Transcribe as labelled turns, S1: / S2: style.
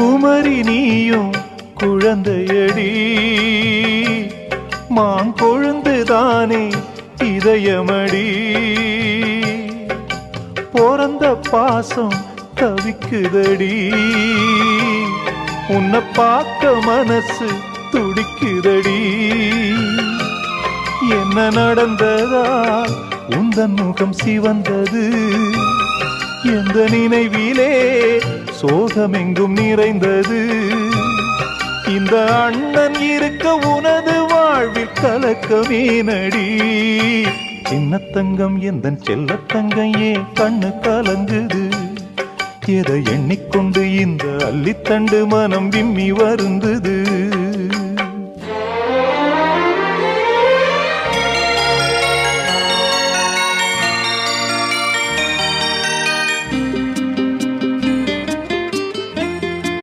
S1: குமரி நீயும் குழந்தையடி மாங்கொழுந்துதானே இதயமடி பிறந்த பாசம் தவிக்குதடி உன்னை பார்க்க மனசு துடிக்குதடி என்ன நடந்ததா உந்தன் முகம் சிவந்தது எந்த நினைவிலே சோகமெங்கும் நிறைந்தது இந்த அண்ணன் இருக்க உனது வாழ்வில் கலக்கமே நடி சின்னத்தங்கம் எந்தன் செல்லத்தங்கம் ஏன் கண்ணு கலங்குது எதை எண்ணிக்கொண்டு இந்த அள்ளித்தண்டு மனம் விம்மி வருந்தது